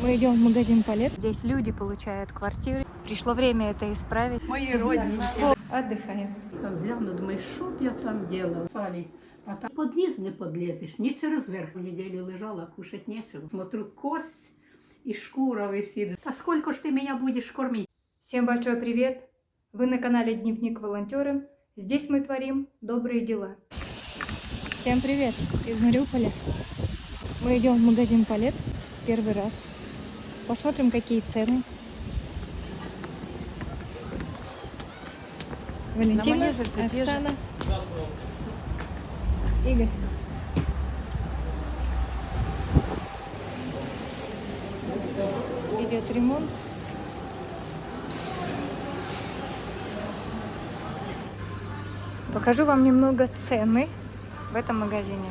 Мы идем в магазин Палет. Здесь люди получают квартиры. Пришло время это исправить. Мои родненькие. Отдыхаем. Так гляну, думаю, що б я там делала? Салі, а там под низ не подлезешь, ні через верх. Неделю лежала, кушать нечего. Смотрю, кость и шкура висит. А сколько ж ты меня будешь кормить? Всем большой привет! Вы на канале Дневник волонтера. Здесь мы творим добрые дела. Всем привет! Из Мариуполя. Мы идем в магазин Палет первый раз. Посмотрим, какие цены. Валентина, Оксана, Игорь. Идет ремонт. Покажу вам немного цены в этом магазине.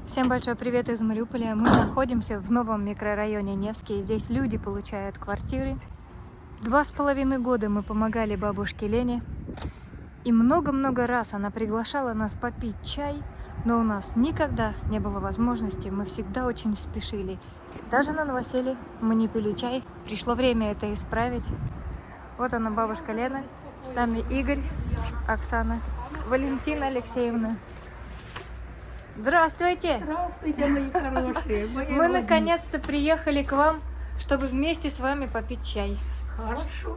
Всем большой привет из Мариуполя. Мы находимся в новом микрорайоне Невский. Здесь люди получают квартиры. 2,5 года мы помогали бабушке Лене. И много-много раз она приглашала нас попить чай, но у нас никогда не было возможности. Мы всегда очень спешили. Даже на новоселье мы не пили чай. Пришло время это исправить. Вот она, бабушка Лена. С нами Игорь, Оксана, Валентина Алексеевна. Здравствуйте! Здравствуйте, мои хорошие. Мы наконец-то приехали к вам, чтобы вместе с вами попить чай. Хорошо.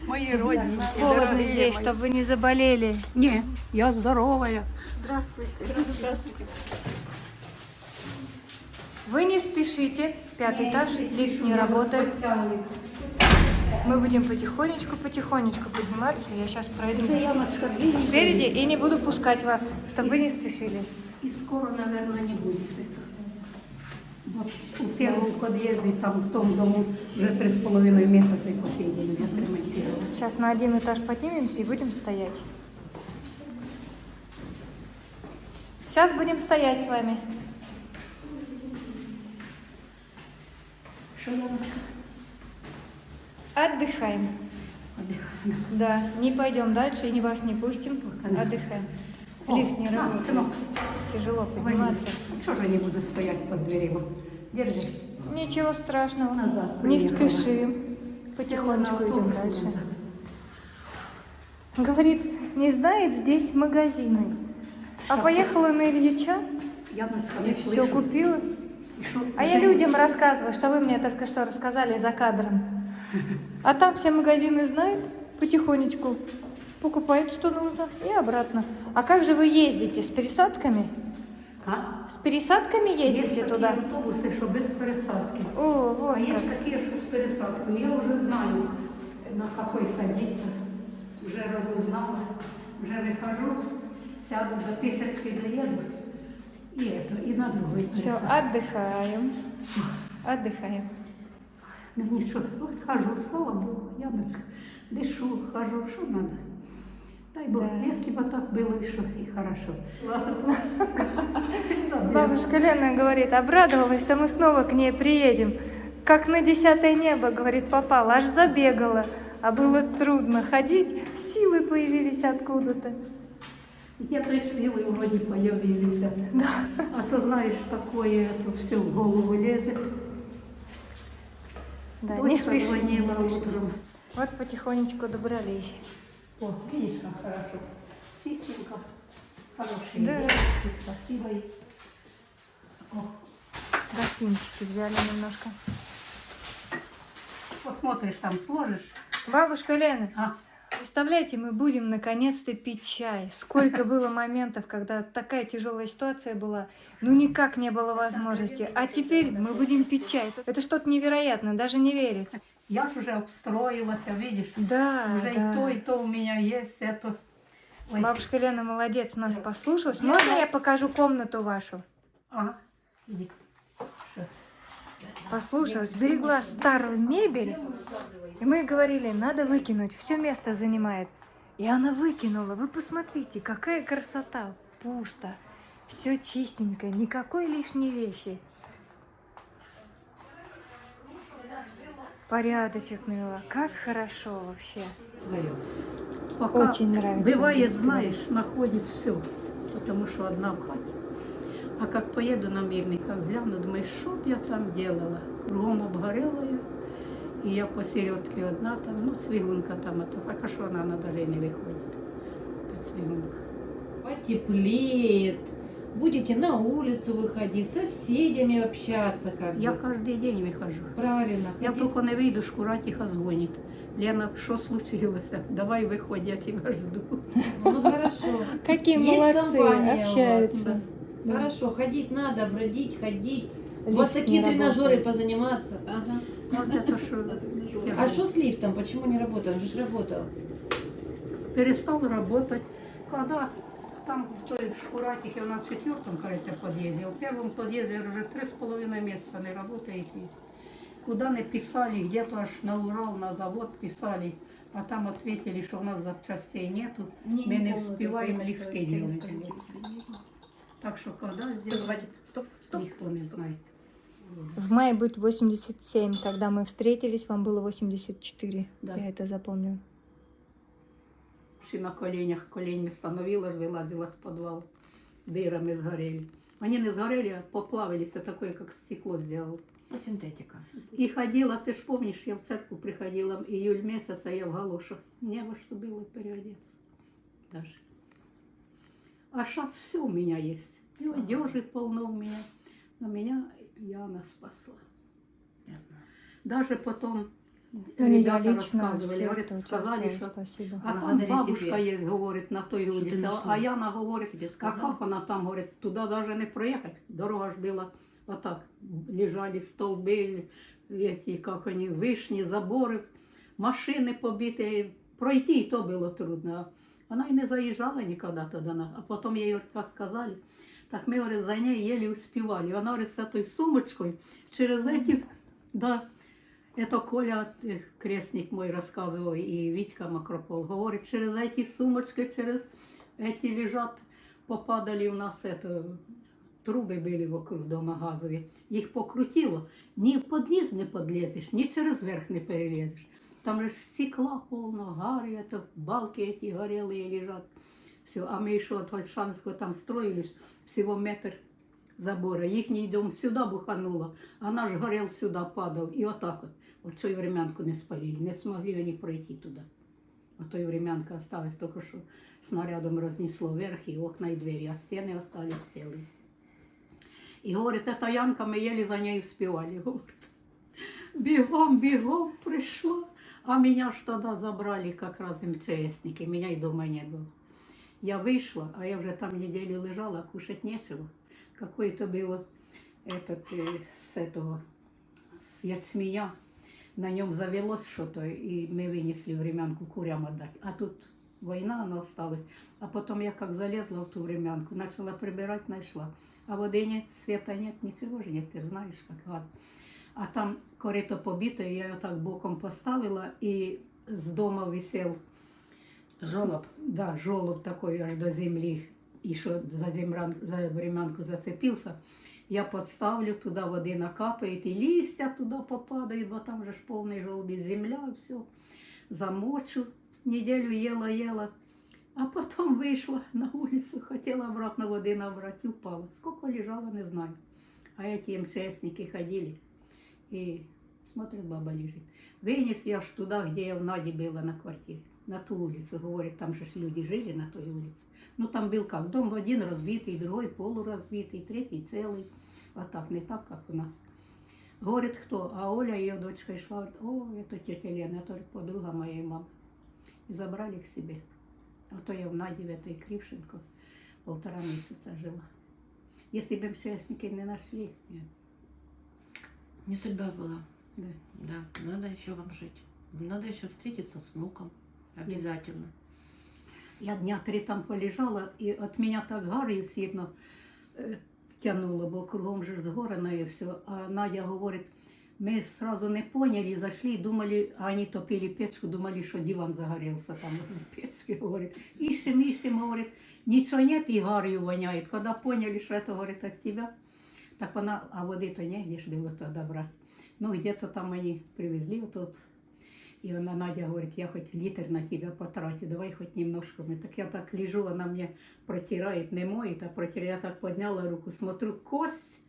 Мои родненькие. Холодно здесь, мои. чтобы вы не заболели. Не, я здоровая. Здравствуйте. Вы не спешите. 5-й этаж, лифт не работает. Мы будем потихонечку подниматься. Я сейчас пройду спереди и не буду пускать вас, чтобы вы не спешили. И скоро, наверное, не будет это. Вот у первом подъезде, там в том дому, уже 3,5 месяца и по сей день не отремонтировали. Сейчас на 1 этаж поднимемся и будем стоять. Сейчас будем стоять с вами. Что я начала? Отдыхаем. Отдыхаем. Да, не пойдем дальше и вас не пустим. Отдыхаем. Лифт не работает. Сынок, Тяжело подниматься. что же не буду стоять под дверью? Держи. Ничего страшного. Назад Не приехала. спешим. Потихонечку Села на идем автобус дальше. назад. Говорит, не знает здесь магазины. А поехала на Ильича Я и все купила. И шо, А я людям рассказываю, что вы мне только что рассказали за кадром. А там все магазины знают, потихонечку покупают, что нужно, и обратно. А как же вы ездите? С пересадками? А? С пересадками ездите Есть туда? такие автобусы, что без пересадки. О, вот А как. есть такие, что с пересадкой. Я уже знаю, на какой садиться. Уже разузнала. Уже выхожу, сяду до Тысяцкой доеду. И на другой Все, пересадке. отдыхаем. Отдыхаем. Ну ничего, вот хожу, слава Богу, Яночка, дышу, хожу, что надо. Дай Бог, Да. если бы так было, и что, и хорошо. Бабушка Лена говорит, обрадовалась, что мы снова к ней приедем. Как на 10-е небо, говорит, попала, аж забегала. А было трудно ходить, силы появились откуда-то. Где-то и силы вроде появились. А то, знаешь, такое, это все в голову лезет. Да, не Дочка спешите, не звонила спешите. утром. Вот потихонечку добрались. О, видишь, как хорошо. Чистенько. Хорошие Да. вещи. Спасибо. О, Гостинчики взяли немножко. посмотришь, там сложишь. Бабушка Лена, А, представляете, мы будем наконец-то пить чай. Сколько было моментов, когда такая тяжелая ситуация была, ну никак не было возможности. А теперь мы будем пить чай. Это что-то невероятное, даже не верится. я ж уже обстроилась, видишь. Да, Уже да. и то у меня есть. Это Ой. Бабушка Лена молодец, нас послушалась. Можно я покажу комнату вашу? Ага. Иди. Щас. Послушалась, берегла старую мебель. И мы говорили, надо выкинуть, все место занимает. И она выкинула. Вы посмотрите, какая красота. Пусто. Все чистенько, никакой лишней вещи. Порядочек навела. Как хорошо вообще. Свое. Пока Очень нравится бывает, здесь, знаешь, находит все, потому что одна в хате. А как поеду на Мирный, как гляну, думаю, что б я там делала? Кругом обгорела я, и я посередке одна там, ну, цвигунка там, а то так, а що вона даже и не выходит, та цвигунка. Потеплеет, будете на улицу выходить, с соседями общаться как Я бы. каждый день выхожу. Правильно. Я ходить. только не выйду, шкура тихо звонит. Лена, что случилось? Давай выходи, я тебя жду. Ну хорошо. Какие Есть молодцы, компания у вас. общаются. Да. Хорошо, ходить надо, бродить, ходить. У Лифт вас такие не тренажеры работает. позаниматься. Ага. Вот это что. А что с лифтом? Почему не работал? Он же ж работал. Перестал работать. Когда там в той шкуратихе, на 4-м, кажется, подъезде, в 1-м подъезде уже 3,5 месяца не работает. И куда не писали, где-то аж на Урал, на завод писали, а там ответили, что у нас запчастей нету, мы не успеваем лифты делать. Так что когда сделать, никто не знает. В мае будет 87. Когда мы встретились, вам было 84. Да. Я это запомнила. Ще на коленях, коленями становилась, вылазила с подвала, дырами сгорели. Они не сгорели, а поплавились, а такое, как стекло сделал. Ну, синтетика. И ходила, ты ж помнишь, я в церковь приходила, июль месяц, а я в галошах. Не во что было переодеться даже. А сейчас все у меня есть. И одежи полно у меня. Но меня Яна спасла. Я знаю. Даже потом Ну, не я ребята лично, рассказывали, все, говорят, кто сказали, участвовал, что спасибо. а там Благодаря бабушка тебе. есть, говорит, на той Що ти улице. знайшла? А Яна говорить, Тебе а сказали? как она там, говорит, туда даже не проехать. Дорога ж была вот так. Лежали столбы, эти, как они, вишни, заборы, машины побитые. Пройти и то было трудно. Она и не заезжала никогда туда. А потом ей говорит, как сказали, так мы, говорит, за ней еле успевали. И она, говорит, с этой сумочкой через эти, да, это Коля, крестник мой, рассказывал, и Витька Макропол, говорит, через эти сумочки, через эти лежат, попадали у нас, это, трубы были вокруг дома газовые, их покрутило, ни под низ не подлезешь, ни через верх не перелезешь. Там же стекла полно, гари, это, балки эти горелые лежат. Все, а мы еще от Ольшанского там строились, всего метр забора. Ихний дом сюда бухануло, а наш горел сюда падал. И вот так вот. Вот той времянку не спалили, не смогли они пройти туда. Вот той времянка осталась, только что снарядом разнесло вверх, и окна, и двери, а стены остались целые. И говорит, эта Янка, мы еле за ней успевали. Говорит, бегом, бегом пришла. А меня ж тогда забрали как раз МЧСники, меня и дома не было. Я вышла, а я уже там неделю лежала, кушать нечего. Какой-то был этот, с этого, с ячменя, на нем завелось что-то, и мы вынесли времянку курям отдать. А тут война, она осталась. А потом я как залезла в ту времянку, начала прибирать, нашла. А воды нет, света нет, ничего же нет, ты знаешь, как газ. А там корыто побитое, я ее так боком поставила, и с дома висел Жолоб. да, желоб такой аж до земли, и что за времянку зацепился. Я подставлю, туда воды накапает, и листья туда попадают, вот там же ж полный желобец, земля, все. Замочу, неделю ела, а потом вышла на улицу, хотела обратно воды набрать и упала. Сколько лежала, не знаю. А эти МЧСники ходили, и смотрят, баба лежит. Вынес я аж туда, где я в Наде была на квартире. На ту улицу, говорит, там же люди жили на той улице. Ну там был как, дом один разбитый, другой полуразбитый, третий целый. А так, не так, как у нас. Говорит, кто? А Оля, ее дочка, и шла, говорит, о, это тетя Лена, это подруга моей мамы. И забрали к себе. А то я в Наде, в этой Крившенко, 1,5 месяца жила. Если бы МЧСники не нашли, нет. Не судьба была. Да. Да, надо еще вам жить. Надо еще встретиться с внуком. Обязательно. Я дня 3 там полежала, и от меня так гарью сильно тянуло, бо кругом же згорено и все. А Надя говорит, мы сразу не поняли, зашли, думали, а они топили печку, думали, что диван загорелся там в печке, говорит. Ищем, говорит, ничего нет и гарью воняет. Когда поняли, что это, говорит, от тебя, так она, а воды-то негде ж было тогда брать. Ну, где-то там они привезли вот тут. И она, Надя, говорит, я хоть литр на тебя потрачу, давай хоть немножко. Так я так лежу, она мне протирает, не моет, а протирает. Я так подняла руку, смотрю, кость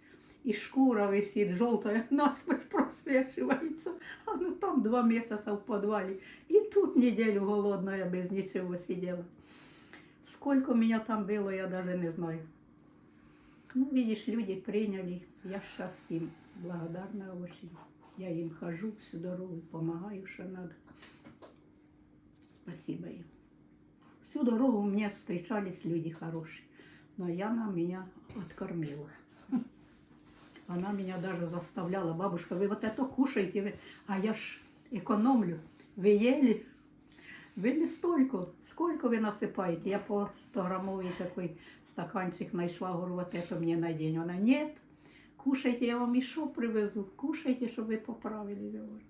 и шкура висит желтая, насквозь просвечивается. А ну там 2 месяца в подвале. И тут неделю голодная, без ничего сидела. Сколько меня там было, я даже не знаю. Ну, видишь, люди приняли. Я сейчас им благодарна очень. Я им хожу всю дорогу, помогаю, что надо. Спасибо им. Всю дорогу мне встречались люди хорошие. Но Яна меня откормила. Она меня даже заставляла. Бабушка, вы вот это кушаете, а я ж экономлю. Вы ели? Вы не столько. Сколько вы насыпаете? Я по 100-граммовый такой стаканчик нашла, говорю, вот это мне на день. Она, нет. Кушайте, я вам еще привезу. Кушайте, чтобы вы поправились, говорит.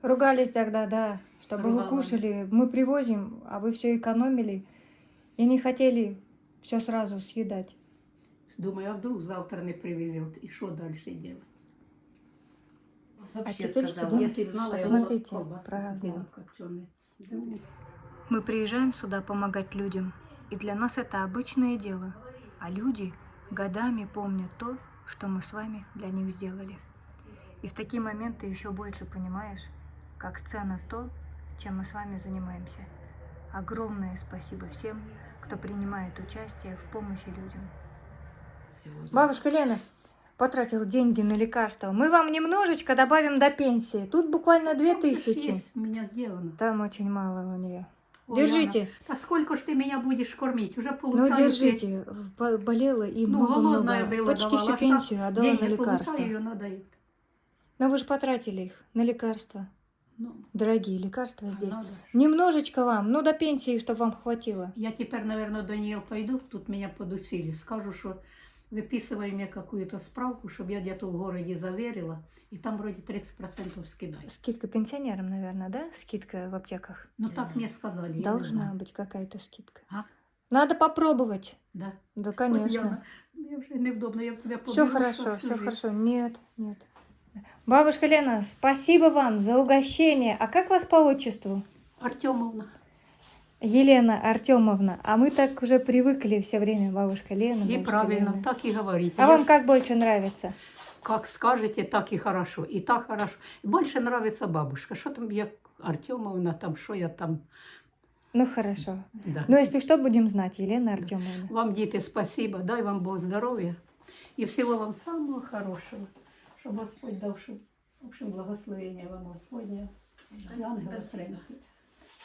Ругались тогда, да, чтобы вы Ругала. кушали. Мы привозим, а вы все экономили и не хотели все сразу съедать. Думаю, а вдруг завтра не привезет. И что дальше делать? Вообще теперь сказала. сидим. Если б знала, я Посмотрите, колбаски празднуем. купила копченые. Да. Мы приезжаем сюда помогать людям, и для нас это обычное дело. А люди годами помнят то, что мы с вами для них сделали. И в такие моменты еще больше понимаешь, как ценно то, чем мы с вами занимаемся. Огромное спасибо всем, кто принимает участие в помощи людям. Сегодня. Бабушка Лена потратила деньги на лекарства. Мы вам немножечко добавим до пенсии. Тут буквально 2000. Есть у меня делано. Там очень мало у нее. Ой, Держите. Яна, а сколько ж ты меня будешь кормить? Уже Ну, получаю. держите. Болела и Ну, голодная много-много. была, Почти давала. всю А пенсию отдала деньги на лекарства. получаю, ее надо и- Но вы же потратили их на лекарства. Ну, Дорогие лекарства здесь. надо. Немножечко вам, ну до пенсии, чтобы вам хватило. Я теперь, наверное, до нее пойду. Тут меня подучили. Скажу, что выписывай мне какую-то справку, чтобы я где-то в городе заверила. И там вроде 30% скидай. Скидка пенсионерам, наверное, да? Скидка в аптеках. Ну, так мне сказали. я не Должна знаю. быть какая-то скидка. А? Надо попробовать. Да. Да, Ой, конечно. Яна, мне уже неудобно, я в тебя Все побегу, хорошо, что всю все жизнь. хорошо. Нет, нет. Бабушка Лена, спасибо вам за угощение. А как вас по отчеству? Артемовна. Елена Артемовна. А мы так уже привыкли все время, бабушка Лена. И бабушка правильно, Лена. так и говорите. А Я вам ж как больше нравится? как скажете, так и хорошо. И так хорошо. Больше нравится бабушка. Что там я, Артемовна, там, что я там. Ну хорошо. Да. Ну если что, будем знать, Елена Артемовна. Вам, дети, спасибо. Дай вам Бог здоровья. И всего вам самого хорошего. Чтобы Господь дал, в общем, благословение вам Господне. Ангела Спасибо.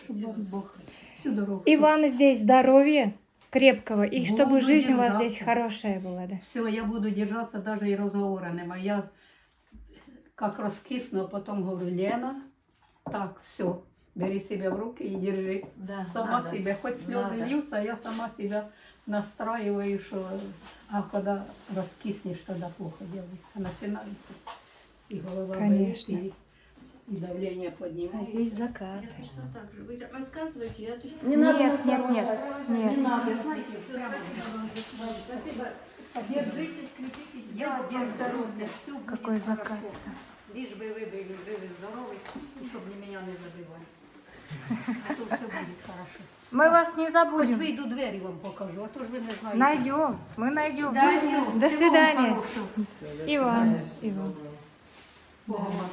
Чтобы вам Бог всю дорогу. И вам здесь здоровья крепкого, и Буду чтобы жизнь у вас держаться. здесь хорошая была, да. Все, я буду держаться, даже и разговора нема. Я как раскисну, а потом говорю, Лена, так, все, бери себя в руки и держи. Да, Сама надо. себя, хоть слезы Надо. льются, а я сама себя настраиваю, что... А когда раскиснешь, тогда плохо делается. Начинается. И голова Конечно. болит, и давление А поднимается. здесь закат. Я точно так же. Вы рассказываете, я точно Не Нет, надо нет, настороженно. нет, нет. Не надо. Спасибо. Держитесь, крепитесь. Я Дай Бог держу вам здоровья. здоровья, все будет Какой хорошо. закат-то. Лишь бы вы были живы, здоровы, и чтобы меня не забывали. А то все будет хорошо. Мы вас не Хоть забудем. выйду, двери вам покажу, а то ж вы не знаете. Найдем, мы найдем. Да, все. До свидания. И вам, и вам.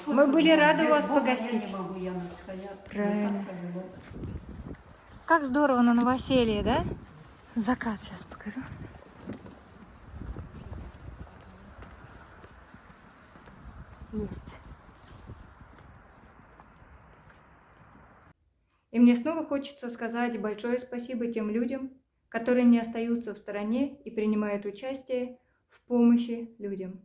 Мы были рады вас погостить. Я не могу, Яночка, я Правильно. так повела. Как здорово на новоселье, да? Закат сейчас покажу. Есть. И мне снова хочется сказать большое спасибо тем людям, которые не остаются в стороне и принимают участие в помощи людям.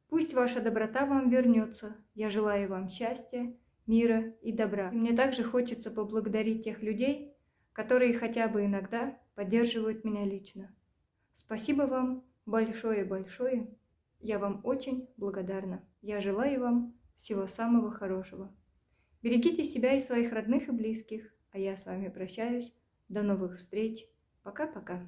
Пусть ваша доброта вам вернется. Я желаю вам счастья, мира и добра. И мне также хочется поблагодарить тех людей, которые хотя бы иногда поддерживают меня лично. Спасибо вам большое-большое. Я вам очень благодарна. Я желаю вам всего самого хорошего. Берегите себя и своих родных и близких. А я с вами прощаюсь. До новых встреч. Пока-пока.